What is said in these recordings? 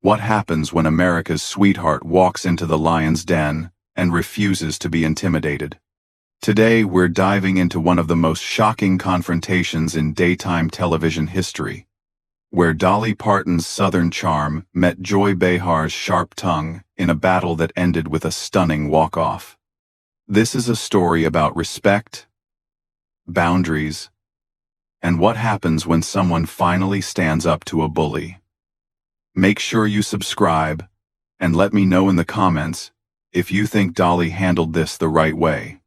What happens when America's sweetheart walks into the lion's den and refuses to be intimidated? Today, we're diving into one of the most shocking confrontations in daytime television history, where Dolly Parton's southern charm met Joy Behar's sharp tongue in a battle that ended with a stunning walk-off. This is a story about respect, boundaries, and what happens when someone finally stands up to a bully. Make sure you subscribe, and let me know in the comments if you think Dolly handled this the right way.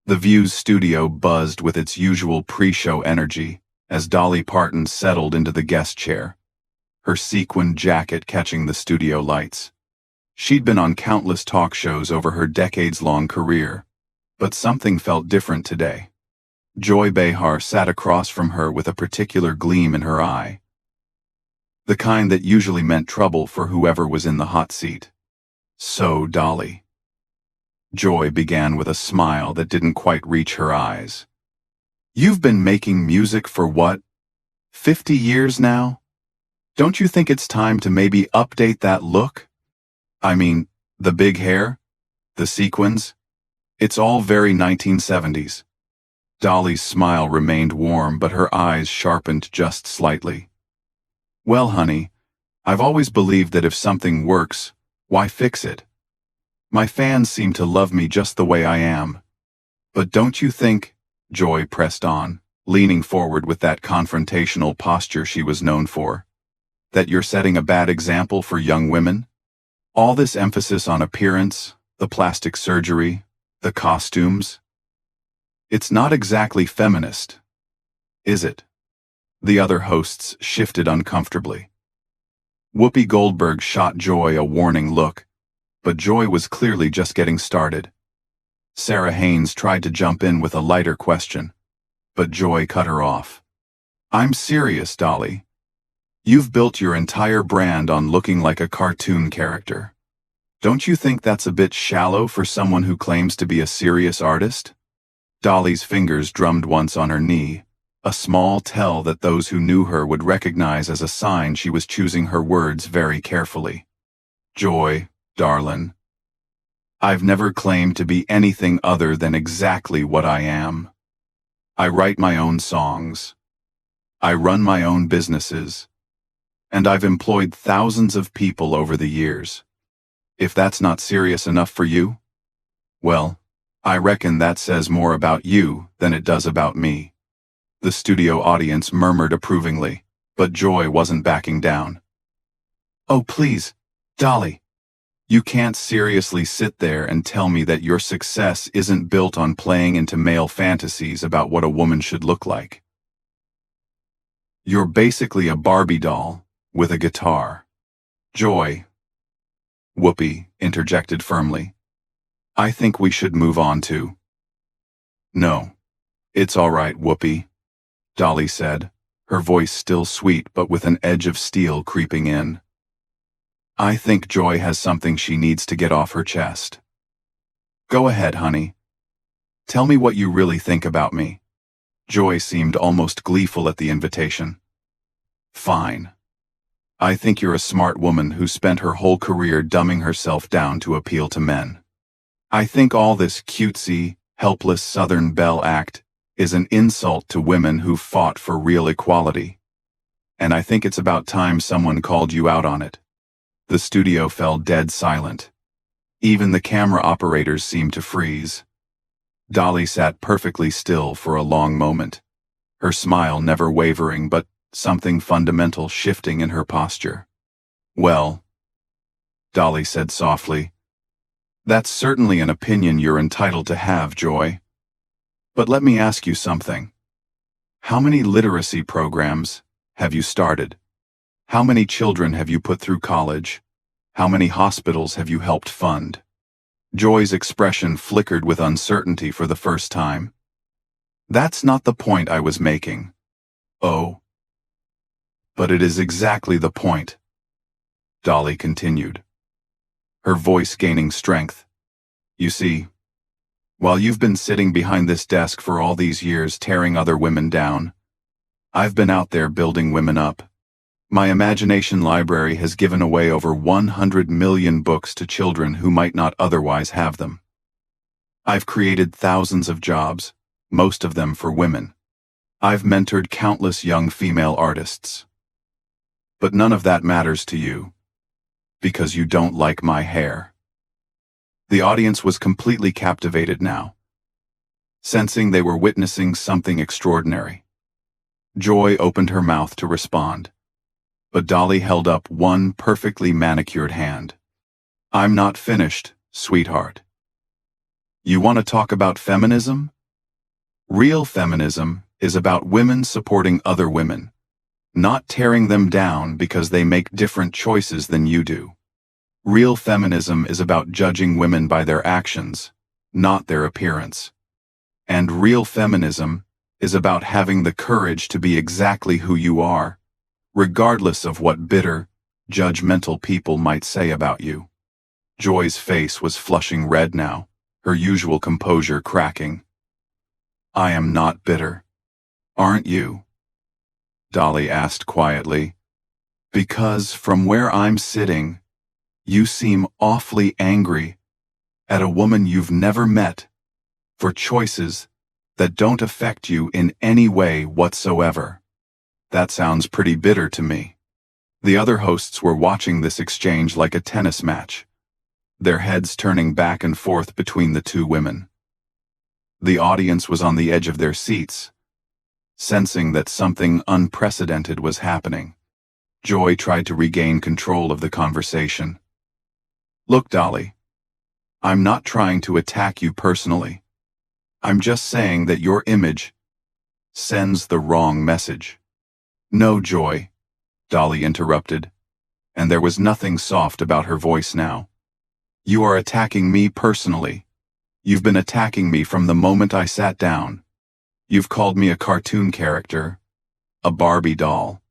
The View's studio buzzed with its usual pre-show energy as Dolly Parton settled into the guest chair, her sequined jacket catching the studio lights. She'd been on countless talk shows over her decades-long career, but something felt different today. Joy Behar sat across from her with a particular gleam in her eye, the kind that usually meant trouble for whoever was in the hot seat. "So, Dolly," Joy began with a smile that didn't quite reach her eyes. "You've been making music for what, 50 years now? Don't you think it's time to maybe update that look? I mean, the big hair, the sequins, it's all very 1970s. Dolly's smile remained warm, but her eyes sharpened just slightly. "Well, honey, I've always believed that if something works, why fix it? My fans seem to love me just the way I am. But don't you think," Joy pressed on, leaning forward with that confrontational posture she was known for, "that you're setting a bad example for young women? All this emphasis on appearance, the plastic surgery, the costumes. It's not exactly feminist, is it?" The other hosts shifted uncomfortably. Whoopi Goldberg shot Joy a warning look, but Joy was clearly just getting started. Sarah Haynes tried to jump in with a lighter question, but Joy cut her off. "I'm serious, Dolly. You've built your entire brand on looking like a cartoon character. Don't you think that's a bit shallow for someone who claims to be a serious artist?" Dolly's fingers drummed once on her knee, a small tell that those who knew her would recognize as a sign she was choosing her words very carefully. "Joy, darlin', I've never claimed to be anything other than exactly what I am. I write my own songs. I run my own businesses. And I've employed thousands of people over the years. If that's not serious enough for you, well, I reckon that says more about you than it does about me." The studio audience murmured approvingly, but Joy wasn't backing down. "Oh, please, Dolly. You can't seriously sit there and tell me that your success isn't built on playing into male fantasies about what a woman should look like. You're basically a Barbie doll with a guitar." "Joy," Whoopi interjected firmly, "I think we should move on to—" "No, it's all right, Whoopi," Dolly said, her voice still sweet but with an edge of steel creeping in. "I think Joy has something she needs to get off her chest. Go ahead, honey. Tell me what you really think about me." Joy seemed almost gleeful at the invitation. "Fine. I think you're a smart woman who spent her whole career dumbing herself down to appeal to men. I think all this cutesy, helpless Southern belle act is an insult to women who've fought for real equality. And I think it's about time someone called you out on it." The studio fell dead silent. Even the camera operators seemed to freeze. Dolly sat perfectly still for a long moment, her smile never wavering but something fundamental shifting in her posture. "Well," Dolly said softly, "that's certainly an opinion you're entitled to have, Joy. But let me ask you something. How many literacy programs have you started? How many children have you put through college? How many hospitals have you helped fund?" Joy's expression flickered with uncertainty for the first time. "That's not the point I was making." "Oh. But it is exactly the point," Dolly continued, her voice gaining strength. "You see, while you've been sitting behind this desk for all these years tearing other women down, I've been out there building women up. My imagination library has given away over 100 million books to children who might not otherwise have them. I've created thousands of jobs, most of them for women. I've mentored countless young female artists. But none of that matters to you, because you don't like my hair. The audience was completely captivated now, sensing they were witnessing something extraordinary. Joy opened her mouth to respond, but Dolly held up one perfectly manicured hand. I'm not finished, sweetheart. You want to talk about feminism? Real feminism is about women supporting other women, not tearing them down because they make different choices than you do. Real feminism is about judging women by their actions, not their appearance. And real feminism is about having the courage to be exactly who you are, regardless of what bitter, judgmental people might say about you. Joy's face was flushing red now, her usual composure cracking. I am not bitter. Aren't you? Dolly asked quietly. Because from where I'm sitting, you seem awfully angry at a woman you've never met for choices that don't affect you in any way whatsoever. That sounds pretty bitter to me. The other hosts were watching this exchange like a tennis match, their heads turning back and forth between the two women. The audience was on the edge of their seats, sensing that something unprecedented was happening. Joy tried to regain control of the conversation. Look, Dolly, I'm not trying to attack you personally. I'm just saying that your image sends the wrong message. No, Joy, Dolly interrupted, and there was nothing soft about her voice now. You are attacking me personally. You've been attacking me from the moment I sat down. You've called me a cartoon character, a Barbie doll,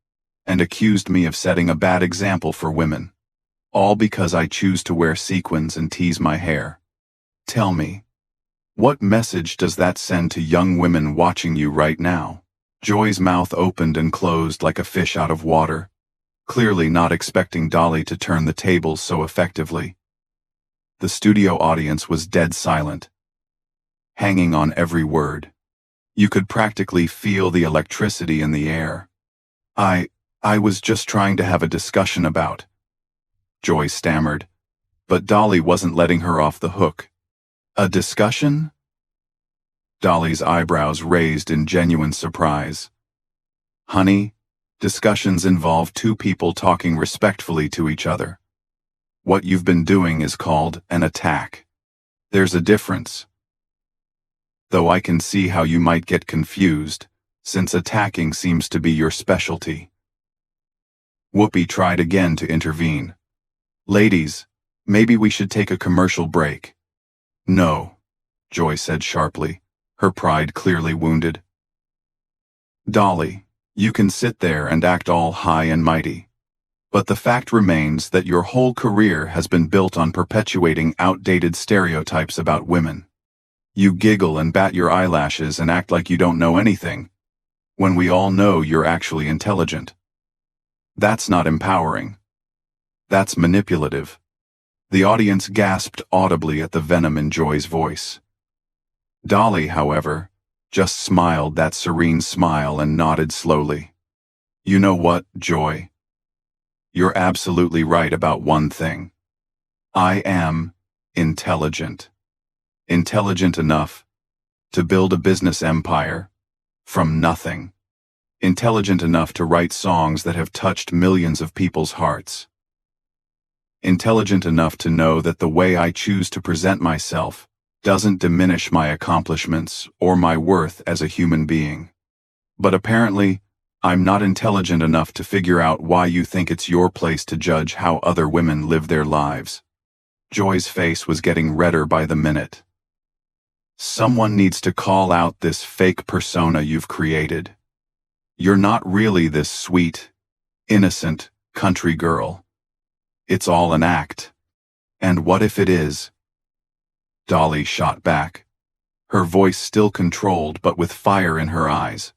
and accused me of setting a bad example for women, all because I choose to wear sequins and tease my hair. Tell me, what message does that send to young women watching you right now? Joy's mouth opened and closed like a fish out of water, clearly not expecting Dolly to turn the tables so effectively. The studio audience was dead silent, hanging on every word. You could practically feel the electricity in the air. I was just trying to have a discussion about, Joy stammered, but Dolly wasn't letting her off the hook. A discussion? Dolly's eyebrows raised in genuine surprise. Honey, discussions involve two people talking respectfully to each other. What you've been doing is called an attack. There's a difference. Though I can see how you might get confused, since attacking seems to be your specialty. Whoopi tried again to intervene. Ladies, maybe we should take a commercial break. No, Joy said sharply, her pride clearly wounded. Dolly, you can sit there and act all high and mighty. But the fact remains that your whole career has been built on perpetuating outdated stereotypes about women. You giggle and bat your eyelashes and act like you don't know anything, when we all know you're actually intelligent. That's not empowering. That's manipulative. The audience gasped audibly at the venom in Joy's voice. Dolly, however, just smiled that serene smile and nodded slowly. You know what, Joy? You're absolutely right about one thing. I am intelligent. Intelligent enough to build a business empire from nothing. Intelligent enough to write songs that have touched millions of people's hearts. Intelligent enough to know that the way I choose to present myself doesn't diminish my accomplishments or my worth as a human being. But apparently, I'm not intelligent enough to figure out why you think it's your place to judge how other women live their lives. Joy's face was getting redder by the minute. Someone needs to call out this fake persona you've created. You're not really this sweet, innocent country girl. It's all an act. And what if it is? Dolly shot back, her voice still controlled but with fire in her eyes.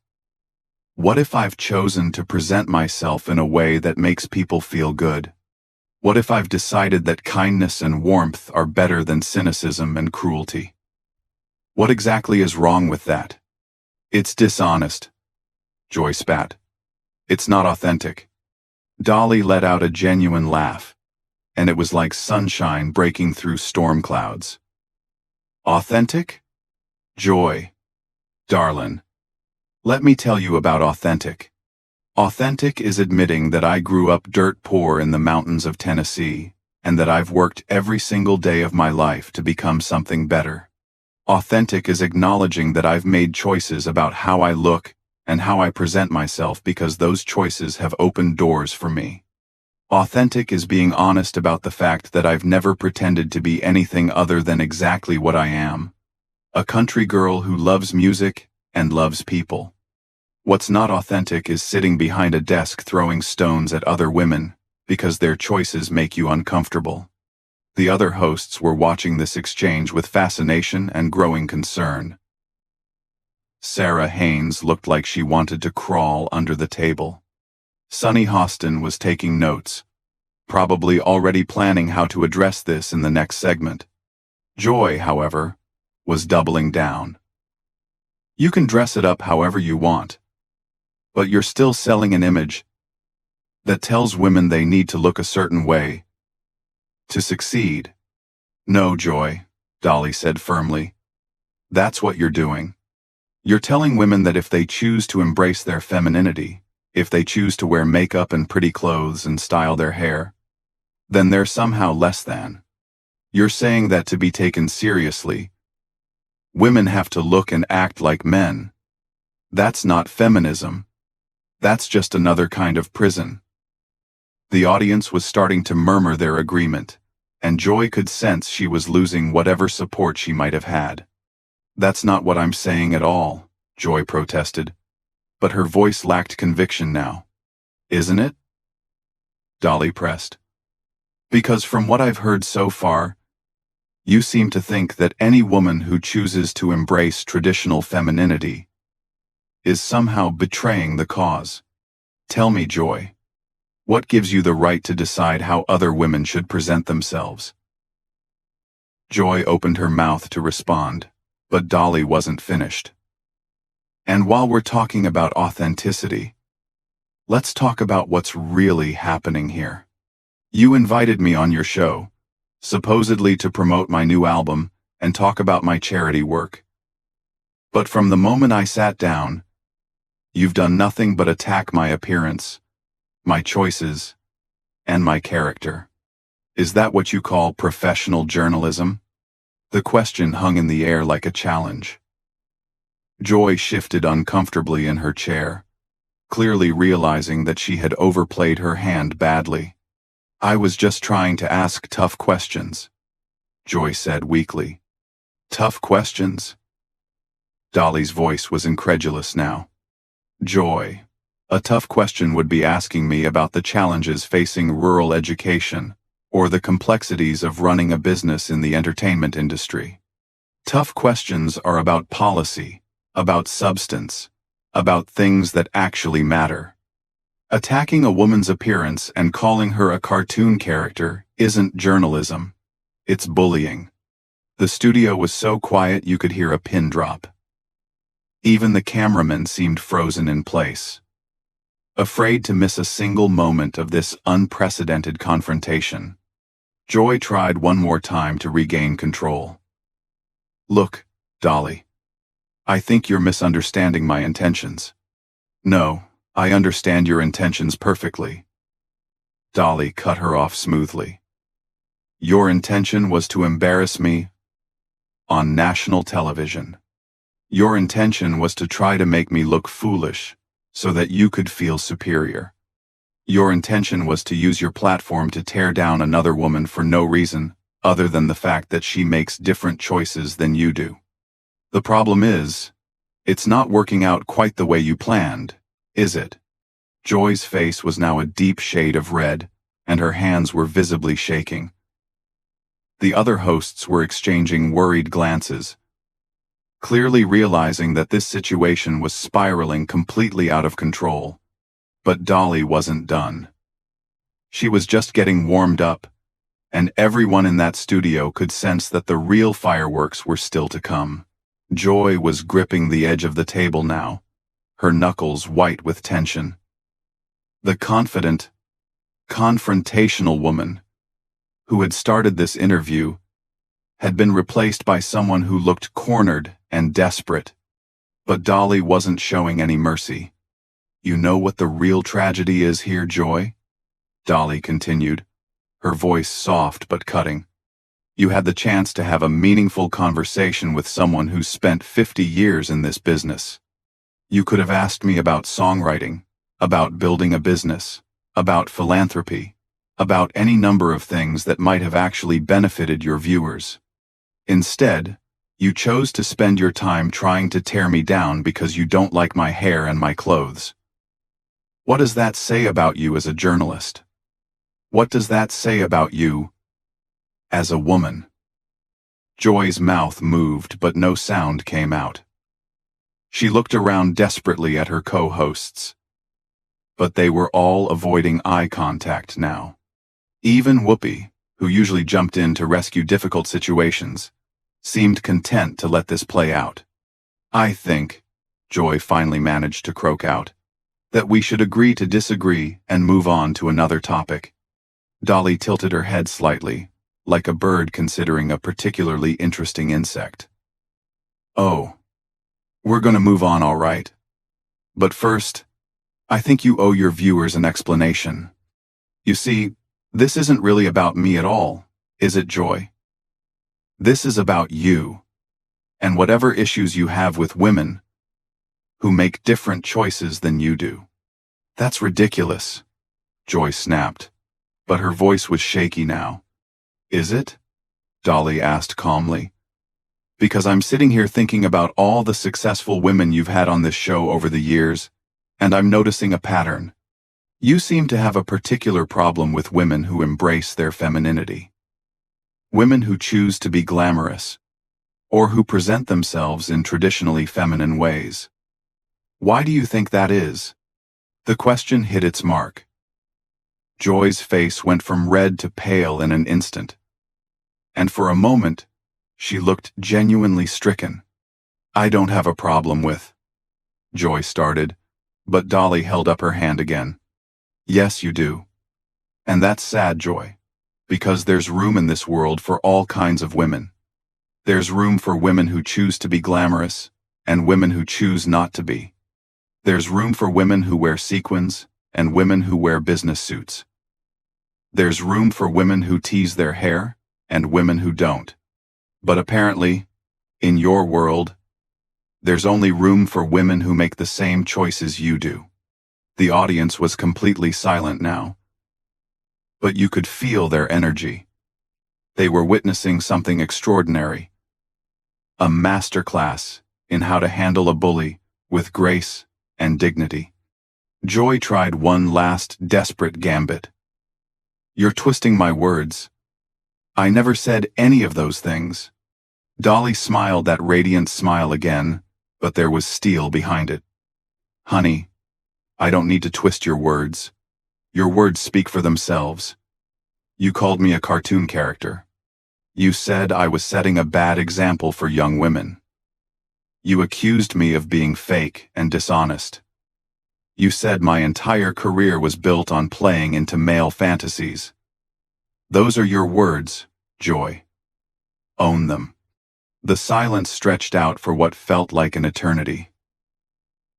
What if I've chosen to present myself in a way that makes people feel good? What if I've decided that kindness and warmth are better than cynicism and cruelty? What exactly is wrong with that? It's dishonest, Joy spat. It's not authentic. Dolly let out a genuine laugh, and it was like sunshine breaking through storm clouds. Authentic? Joy, darlin', let me tell you about authentic. Authentic is admitting that I grew up dirt poor in the mountains of Tennessee, and that I've worked every single day of my life to become something better. Authentic is acknowledging that I've made choices about how I look and how I present myself because those choices have opened doors for me. Authentic is being honest about the fact that I've never pretended to be anything other than exactly what I am. A country girl who loves music and loves people. What's not authentic is sitting behind a desk throwing stones at other women because their choices make you uncomfortable. The other hosts were watching this exchange with fascination and growing concern. Sarah Haynes looked like she wanted to crawl under the table. Sunny Hostin was taking notes, probably already planning how to address this in the next segment. Joy, however, was doubling down. You can dress it up however you want, but you're still selling an image that tells women they need to look a certain way to succeed. No, Joy, Dolly said firmly. That's what you're doing. You're telling women that if they choose to embrace their femininity, if they choose to wear makeup and pretty clothes and style their hair, then they're somehow less than. You're saying that to be taken seriously, women have to look and act like men. That's not feminism. That's just another kind of prison. The audience was starting to murmur their agreement, and Joy could sense she was losing whatever support she might have had. That's not what I'm saying at all, Joy protested, but her voice lacked conviction now. Isn't it? Dolly pressed. Because from what I've heard so far, you seem to think that any woman who chooses to embrace traditional femininity is somehow betraying the cause. Tell me, Joy, what gives you the right to decide how other women should present themselves? Joy opened her mouth to respond, but Dolly wasn't finished. And while we're talking about authenticity, let's talk about what's really happening here. You invited me on your show, supposedly to promote my new album and talk about my charity work. But from the moment I sat down, you've done nothing but attack my appearance, my choices, and my character. Is that what you call professional journalism? The question hung in the air like a challenge. Joy shifted uncomfortably in her chair, clearly realizing that she had overplayed her hand badly. I was just trying to ask tough questions, Joy said weakly. Tough questions? Dolly's voice was incredulous now. Joy, a tough question would be asking me about the challenges facing rural education, or the complexities of running a business in the entertainment industry. Tough questions are about policy, about substance, about things that actually matter. Attacking a woman's appearance and calling her a cartoon character isn't journalism. It's bullying. The studio was so quiet you could hear a pin drop. Even the cameraman seemed frozen in place, afraid to miss a single moment of this unprecedented confrontation. Joy tried one more time to regain control. Look, Dolly, I think you're misunderstanding my intentions. No, I understand your intentions perfectly. Dolly cut her off smoothly. Your intention was to embarrass me on national television. Your intention was to try to make me look foolish so that you could feel superior. Your intention was to use your platform to tear down another woman for no reason other than the fact that she makes different choices than you do. The problem is, it's not working out quite the way you planned, is it? Joy's face was now a deep shade of red, and her hands were visibly shaking. The other hosts were exchanging worried glances, clearly realizing that this situation was spiraling completely out of control. But Dolly wasn't done. She was just getting warmed up, and everyone in that studio could sense that the real fireworks were still to come. Joy was gripping the edge of the table now, her knuckles white with tension. The confident, confrontational woman who had started this interview had been replaced by someone who looked cornered and desperate. But Dolly wasn't showing any mercy. "You know what the real tragedy is here, Joy?" Dolly continued, her voice soft but cutting. "You had the chance to have a meaningful conversation with someone who spent 50 years in this business. You could have asked me about songwriting, about building a business, about philanthropy, about any number of things that might have actually benefited your viewers. Instead, you chose to spend your time trying to tear me down because you don't like my hair and my clothes. What does that say about you as a journalist? What does that say about you as a woman?" Joy's mouth moved, but no sound came out. She looked around desperately at her co-hosts, but they were all avoiding eye contact now. Even Whoopi, who usually jumped in to rescue difficult situations, seemed content to let this play out. "I think," Joy finally managed to croak out, "that we should agree to disagree and move on to another topic." Dolly tilted her head slightly, like a bird considering a particularly interesting insect. "Oh, we're gonna move on, all right. But first, I think you owe your viewers an explanation. You see, this isn't really about me at all, is it, Joy? This is about you, and whatever issues you have with women who make different choices than you do." "That's ridiculous," Joy snapped, but her voice was shaky now. "Is it?" Dolly asked calmly. "Because I'm sitting here thinking about all the successful women you've had on this show over the years, and I'm noticing a pattern. You seem to have a particular problem with women who embrace their femininity. Women who choose to be glamorous, or who present themselves in traditionally feminine ways. Why do you think that is?" The question hit its mark. Joy's face went from red to pale in an instant, and for a moment, she looked genuinely stricken. "I don't have a problem with," Joy started, but Dolly held up her hand again. "Yes, you do. And that's sad, Joy, because there's room in this world for all kinds of women. There's room for women who choose to be glamorous, and women who choose not to be. There's room for women who wear sequins, and women who wear business suits. There's room for women who tease their hair, and women who don't. But apparently, in your world, there's only room for women who make the same choices you do." The audience was completely silent now, but you could feel their energy. They were witnessing something extraordinary. A masterclass in how to handle a bully with grace and dignity. Joy tried one last desperate gambit. "You're twisting my words. I never said any of those things." Dolly smiled that radiant smile again, but there was steel behind it. "Honey, I don't need to twist your words. Your words speak for themselves. You called me a cartoon character. You said I was setting a bad example for young women. You accused me of being fake and dishonest. You said my entire career was built on playing into male fantasies. Those are your words, Joy. Own them." The silence stretched out for what felt like an eternity.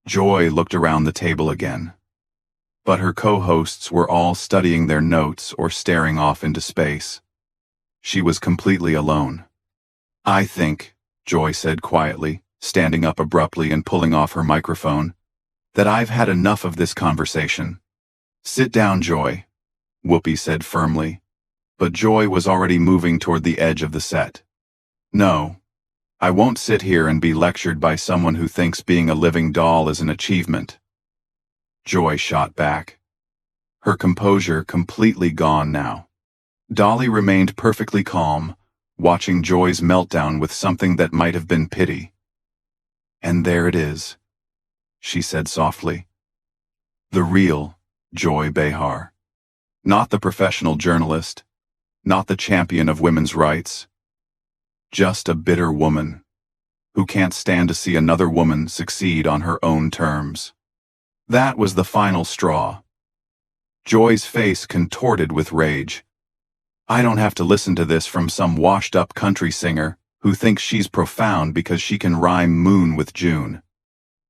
Joy looked around the table again, but her co-hosts were all studying their notes or staring off into space. She was completely alone. "I think," Joy said quietly, standing up abruptly and pulling off her microphone, "that I've had enough of this conversation." "Sit down, Joy," Whoopi said firmly, but Joy was already moving toward the edge of the set. "No, I won't sit here and be lectured by someone who thinks being a living doll is an achievement." Joy shot back, her composure completely gone now. Dolly remained perfectly calm, watching Joy's meltdown with something that might have been pity, And there it is, she said softly. The real Joy Behar. Not the professional journalist, not the champion of women's rights. Just a bitter woman who can't stand to see another woman succeed on her own terms. That was the final straw. Joy's face contorted with rage. I don't have to listen to this from some washed-up country singer who thinks she's profound because she can rhyme moon with June.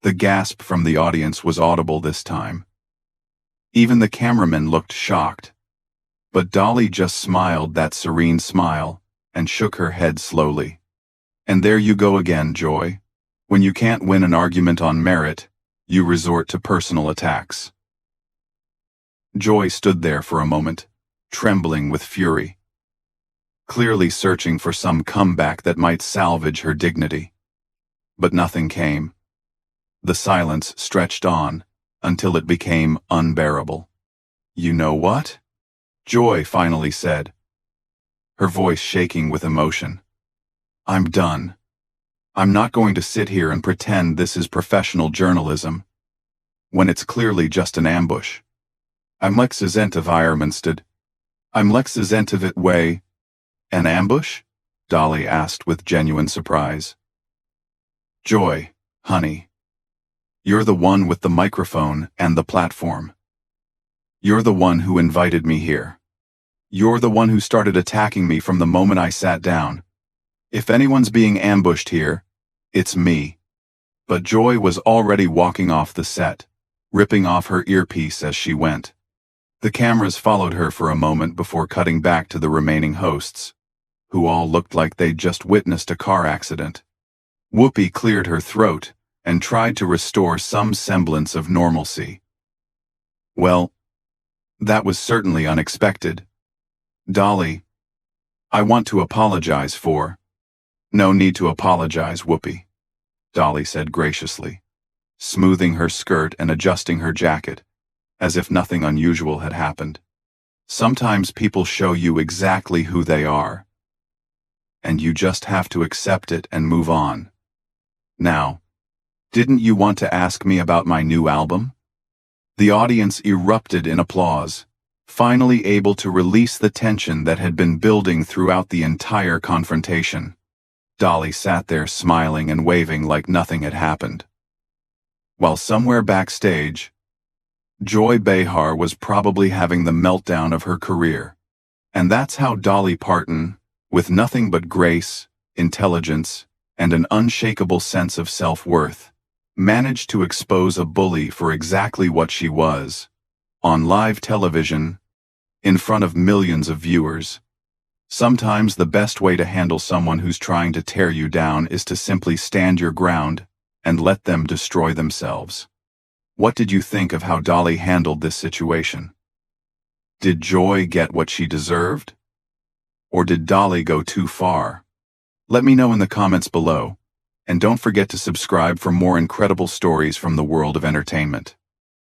The gasp from the audience was audible this time. Even the cameraman looked shocked. But Dolly just smiled that serene smile and shook her head slowly. And there you go again, Joy. When you can't win an argument on merit, you resort to personal attacks. Joy stood there for a moment, trembling with fury, clearly searching for some comeback that might salvage her dignity. But nothing came. The silence stretched on until it became unbearable. You know what? Joy finally said, her voice shaking with emotion. I'm done. I'm not going to sit here and pretend this is professional journalism, when it's clearly just an ambush. I'm lexisent of Iremensted. I'm lexisent of it way. An ambush? Dolly asked with genuine surprise. Joy, honey. You're the one with the microphone and the platform. You're the one who invited me here. You're the one who started attacking me from the moment I sat down. If anyone's being ambushed here, it's me. But Joy was already walking off the set, ripping off her earpiece as she went. The cameras followed her for a moment before cutting back to the remaining hosts, who all looked like they'd just witnessed a car accident. Whoopi cleared her throat and tried to restore some semblance of normalcy. Well, that was certainly unexpected. Dolly, I want to apologize for... No need to apologize, Whoopi, Dolly said graciously, smoothing her skirt and adjusting her jacket, as if nothing unusual had happened. Sometimes people show you exactly who they are, and you just have to accept it and move on. Now, didn't you want to ask me about my new album? The audience erupted in applause, finally able to release the tension that had been building throughout the entire confrontation. Dolly sat there smiling and waving like nothing had happened. While somewhere backstage, Joy Behar was probably having the meltdown of her career. And that's how Dolly Parton, with nothing but grace, intelligence, and an unshakable sense of self-worth, managed to expose a bully for exactly what she was, on live television, in front of millions of viewers. Sometimes the best way to handle someone who's trying to tear you down is to simply stand your ground and let them destroy themselves. What did you think of how Dolly handled this situation? Did Joy get what she deserved? Or did Dolly go too far? Let me know in the comments below, and don't forget to subscribe for more incredible stories from the world of entertainment.